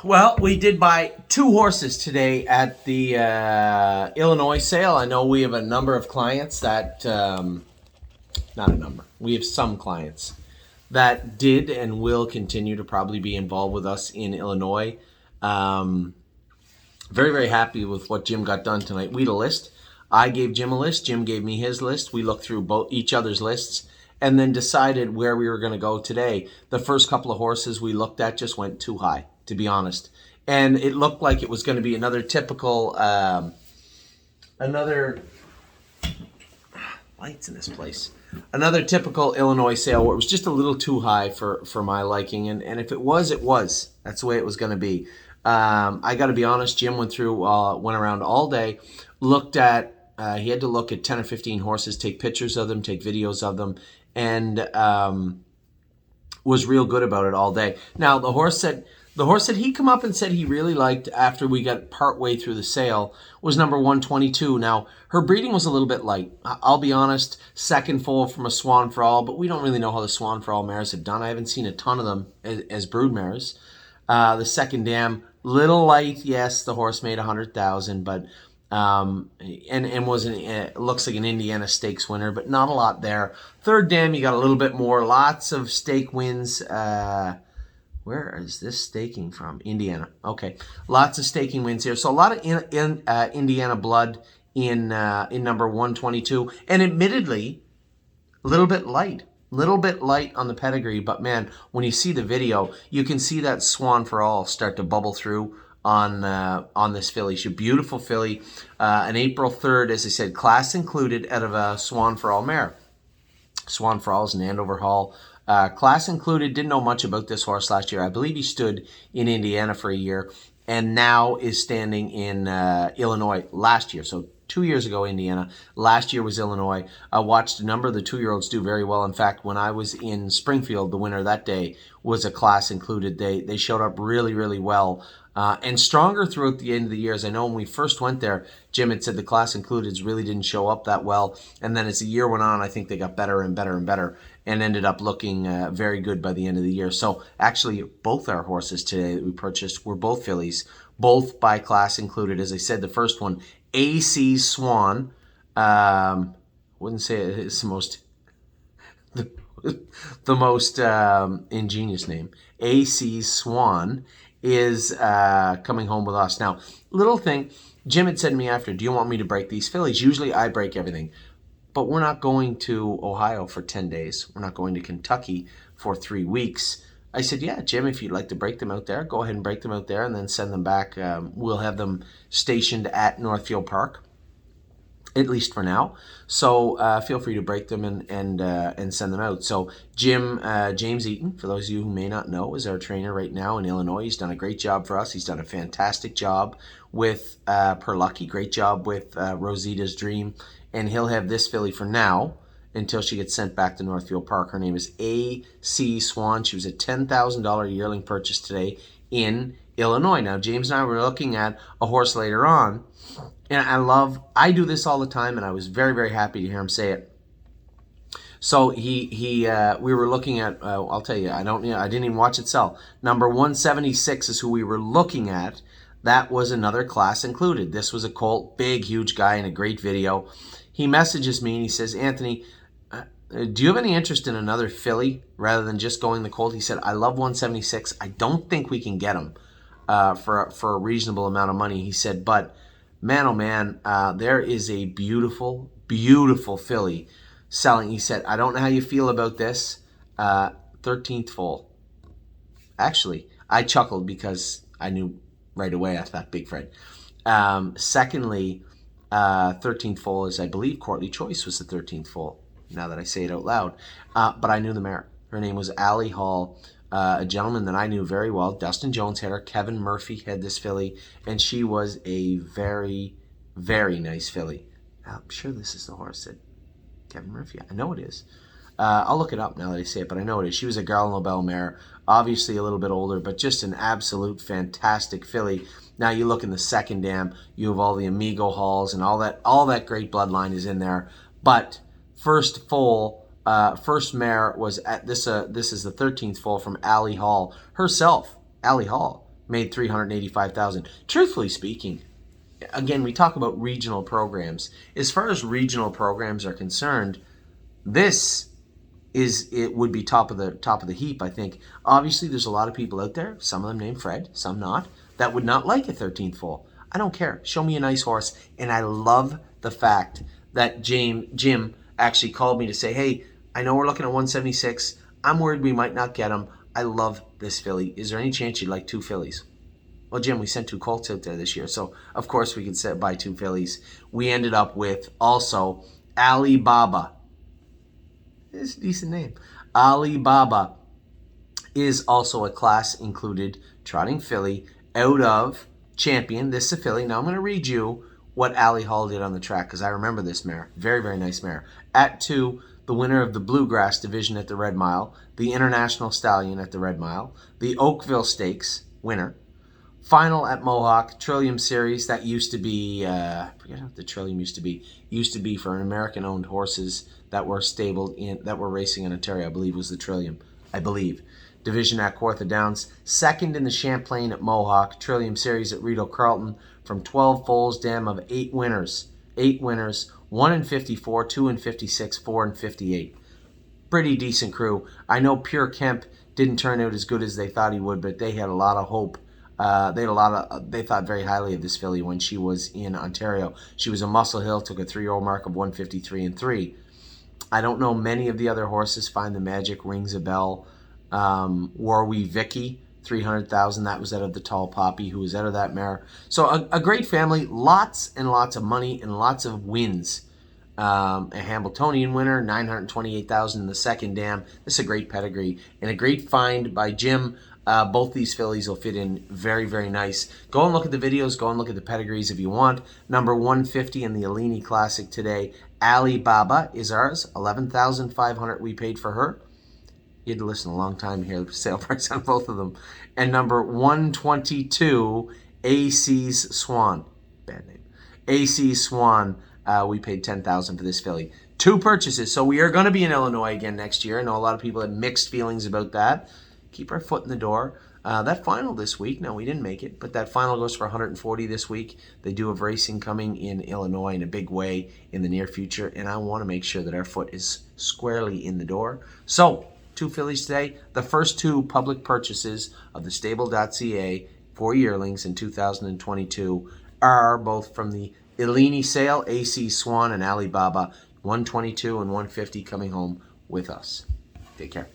Well, we did buy 2 horses today at the Illinois sale. I know we have a number of clients that, not a number, we have some clients that did and will continue to probably be involved with us in Illinois. Very, very happy with what Jim got done tonight. We had a list. I gave Jim a list. Jim gave me his list. We looked through both each other's lists and then decided where we were going to go today. The first couple of horses we looked at just went too high, to be honest. And it looked like it was going to be another typical, lights in this place. Another typical Illinois sale where it was just a little too high for my liking. And if it was, it was. That's the way it was going to be. I got to be honest, Jim went around all day, looked at, he had to look at 10 or 15 horses, take pictures of them, take videos of them, and was real good about it all day. Now, the horse that he come up and said he really liked after we got partway through the sale was number 122. Now, her breeding was a little bit light. I'll be honest, second foal from a Swan for All, but we don't really know how the Swan for All mares have done. I haven't seen a ton of them as brood mares. The second dam, little light. Yes, the horse made 100,000, but and was looks like an Indiana Stakes winner, but not a lot there. Third dam, you got a little bit more. Lots of stake wins. Where is this staking from? Indiana. Okay, lots of staking wins here. So a lot of Indiana blood in number 122, and admittedly, a little bit light. Little bit light on the pedigree, but man, when you see the video, you can see that Swan for All start to bubble through on this filly. She's a beautiful filly, an April 3rd, as I said, class included out of a Swan for All mare. Swan for All is an Andover Hall. Class included, didn't know much about this horse last year. I believe he stood in Indiana for a year and now is standing in Illinois last year. So 2 years ago, Indiana. Last year was Illinois. I watched a number of the 2-year-olds do very well. In fact, when I was in Springfield, the winner that day was a class included. They showed up really, really well and stronger throughout the end of the year. As I know when we first went there, Jim had said the class included really didn't show up that well. And then as the year went on, I think they got better and better and better and ended up looking very good by the end of the year. So actually, both our horses today that we purchased were both fillies, both by class included. As I said, the first one, AC Swan, wouldn't say it's the most ingenious name. AC Swan is coming home with us. Now, little thing, Jim had said to me after, do you want me to break these fillies? Usually I break everything, but we're not going to Ohio for 10 days. We're not going to Kentucky for 3 weeks. I said, yeah, Jim, if you'd like to break them out there, go ahead and break them out there and then send them back. We'll have them stationed at Northfield Park, at least for now. So feel free to break them and send them out. So James Eaton, for those of you who may not know, is our trainer right now in Illinois. He's done a great job for us. He's done a fantastic job with Perlucky, great job with Rosita's Dream, and he'll have this filly for now until she gets sent back to Northfield Park. Her name is A.C. Swan. She was a $10,000 yearling purchase today in Illinois. Now, James and I were looking at a horse later on, and I do this all the time, and I was very, very happy to hear him say it. So we were looking at, I'll tell you, I didn't even watch it sell. Number 176 is who we were looking at. That was another class included. This was a colt, big, huge guy in a great video. He messages me and he says, Anthony, do you have any interest in another filly rather than just going the colt? He said, I love 176. I don't think we can get him for a reasonable amount of money. He said, but man, oh man, there is a beautiful, beautiful filly selling. He said, I don't know how you feel about this. 13th foal. Actually, I chuckled because I knew right away I thought Big Fred. Secondly, 13th foal is, I believe, Courtly Choice was the 13th foal, now that I say it out loud. But I knew the mare. Her name was Allie Hall, a gentleman that I knew very well. Dustin Jones had her. Kevin Murphy had this filly, and she was a very, very nice filly. I'm sure this is the horse that Kevin Murphy, I know it is. I'll look it up now that I say it, but I know it is. She was a Garland Lobel mare, obviously a little bit older, but just an absolute fantastic filly. Now you look in the second dam, you have all the Amigo Halls and all that great bloodline is in there. But first foal, first mare was at this is the 13th foal from Allie Hall herself. Allie Hall made $385,000. Truthfully speaking, again, we talk about regional programs. As far as regional programs are concerned, this it would be top of the heap, I think. Obviously, there's a lot of people out there, some of them named Fred, some not, that would not like a 13th foal. I don't care. Show me a nice horse. And I love the fact that Jim actually called me to say, hey, I know we're looking at 176. I'm worried we might not get him. I love this filly. Is there any chance you'd like 2 fillies? Well, Jim, we sent 2 colts out there this year, so of course we could buy 2 fillies. We ended up with also Alibaba. It's a decent name. Alibaba is also a class included trotting filly out of Champion. This is a filly. Now I'm going to read you what Ali Hall did on the track because I remember this mare. Very, very nice mare. At 2, the winner of the Bluegrass Division at the Red Mile, the International Stallion at the Red Mile, the Oakville Stakes winner, final at Mohawk, Trillium Series. That used to be, I forget what the Trillium used to be. Used to be for American-owned horses that were that were racing in Ontario. I believe was the Trillium. I believe. Division at Kawartha Downs. Second in the Champlain at Mohawk. Trillium Series at Rideau Carlton. From 12 foals, dam of 8 winners. 8 winners. 1 in 54, 2 in 56, 4 in 58. Pretty decent crew. I know Pure Kemp didn't turn out as good as they thought he would, but they had a lot of hope. They thought very highly of this filly when she was in Ontario. She was a Muscle Hill, took a 3-year-old mark of 153 and 3. I don't know many of the other horses. Find the Magic rings a bell. Warwee Vicky, 300,000. That was out of the Tall Poppy, who was out of that mare. So a great family, lots and lots of money and lots of wins. A Hambletonian winner, 928,000 in the second dam. This is a great pedigree and a great find by Jim. Both these fillies will fit in very, very nice. Go and look at the videos. Go and look at the pedigrees if you want. Number 150 in the Alini Classic today. Alibaba is ours. 11,500 we paid for her. You had to listen a long time to hear the sale price on both of them. And number 122, AC's Swan. Bad name. AC's Swan. We paid $10,000 for this filly. 2 purchases. So we are going to be in Illinois again next year. I know a lot of people had mixed feelings about that. Keep our foot in the door. That final this week, no, we didn't make it, but that final goes for $140 this week. They do have racing coming in Illinois in a big way in the near future, and I want to make sure that our foot is squarely in the door. So, 2 fillies today. The first 2 public purchases of the stable.ca for yearlings in 2022 are both from the Illini sale, AC Swan and Alibaba, 122 and 150 coming home with us. Take care.